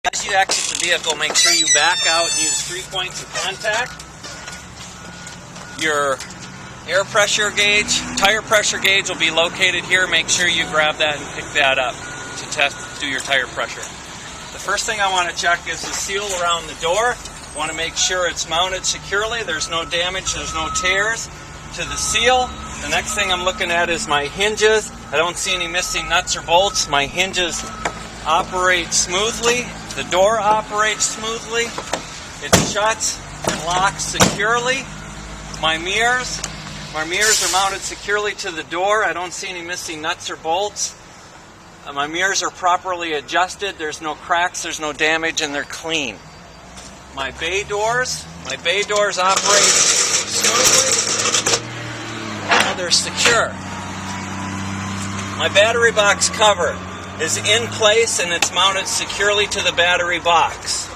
As you exit the vehicle, make sure you back out and use 3 points of contact. Your air pressure gauge, tire pressure gauge will be located here. Make sure you grab that and pick that up to do your tire pressure. The first thing I want to check is the seal around the door. I want to make sure it's mounted securely. There's no damage, there's no tears to the seal. The next thing I'm looking at is my hinges. I don't see any missing nuts or bolts. My hinges operate smoothly. The door operates smoothly. It shuts and locks securely. My mirrors are mounted securely to the door. I don't see any missing nuts or bolts. My mirrors are properly adjusted. There's no cracks, there's no damage, and they're clean. My bay doors operate smoothly. Now they're secure. My battery box cover is in place and it's mounted securely to the battery box.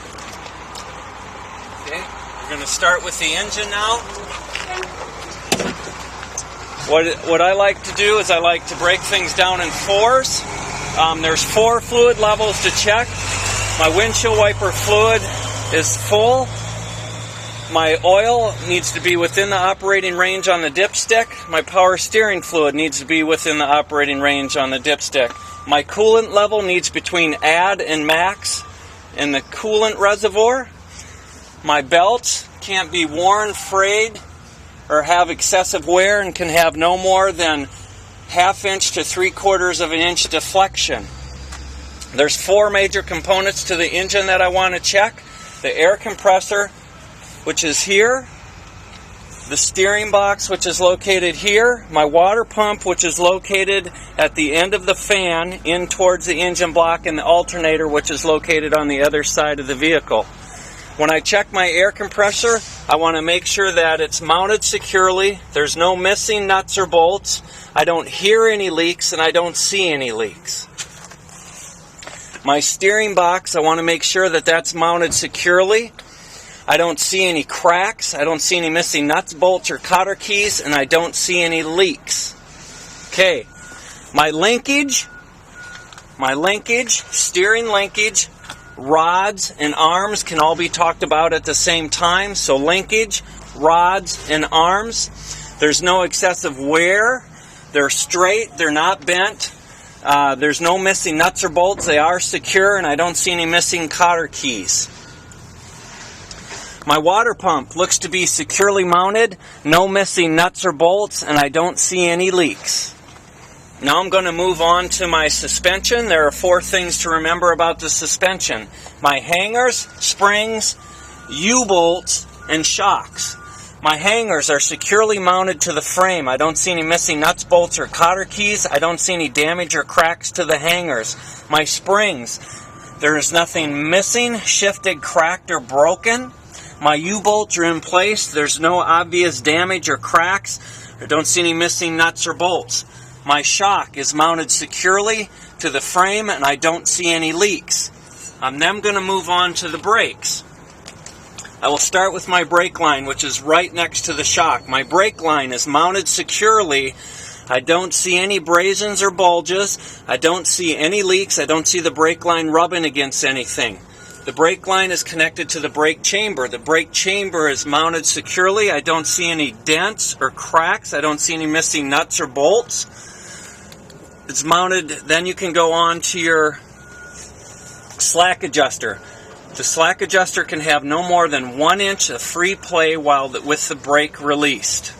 Okay, we're going to start with the engine now. What I like to do is I like to break things down in fours. There's 4 fluid levels to check. My windshield wiper fluid is full. My oil needs to be within the operating range on the dipstick. My power steering fluid needs to be within the operating range on the dipstick. My coolant level needs between add and max in the coolant reservoir. My belts can't be worn, frayed, or have excessive wear and can have no more than 1/2 inch to 3/4 of an inch deflection. There's 4 major components to the engine that I want to check. The air compressor, which is here. The steering box, which is located here. My water pump, which is located at the end of the fan in towards the engine block, and the alternator, which is located on the other side of the vehicle. When I check my air compressor, I want to make sure that it's mounted securely. There's no missing nuts or bolts. I don't hear any leaks and I don't see any leaks. My steering box, I want to make sure that that's mounted securely. I don't see any cracks. I don't see any missing nuts, bolts, or cotter keys, and I don't see any leaks. Okay, my linkage, steering linkage, rods and arms can all be talked about at the same time. So linkage, rods, and arms. There's no excessive wear. They're straight. They're not bent. There's no missing nuts or bolts. They are secure, and I don't see any missing cotter keys. My water pump looks to be securely mounted. No missing nuts or bolts, and I don't see any leaks. Now I'm going to move on to my suspension. There are 4 things to remember about the suspension. My hangers, springs, U-bolts, and shocks. My hangers are securely mounted to the frame. I don't see any missing nuts, bolts, or cotter keys. I don't see any damage or cracks to the hangers. My springs, there is nothing missing, shifted, cracked, or broken. My U-bolts are in place. There's no obvious damage or cracks. I don't see any missing nuts or bolts. My shock is mounted securely to the frame and I don't see any leaks. I'm then going to move on to the brakes. I will start with my brake line, which is right next to the shock. My brake line is mounted securely. I don't see any abrasions or bulges. I don't see any leaks. I don't see the brake line rubbing against anything. The brake line is connected to the brake chamber. The brake chamber is mounted securely. I don't see any dents or cracks. I don't see any missing nuts or bolts. It's mounted, then you can go on to your slack adjuster. The slack adjuster can have no more than 1 inch of free play with the brake released.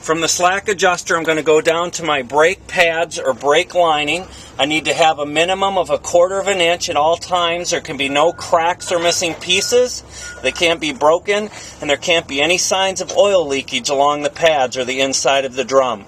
From the slack adjuster, I'm going to go down to my brake pads or brake lining. I need to have a minimum of 1/4 of an inch at all times. There can be no cracks or missing pieces. They can't be broken, and there can't be any signs of oil leakage along the pads or the inside of the drum.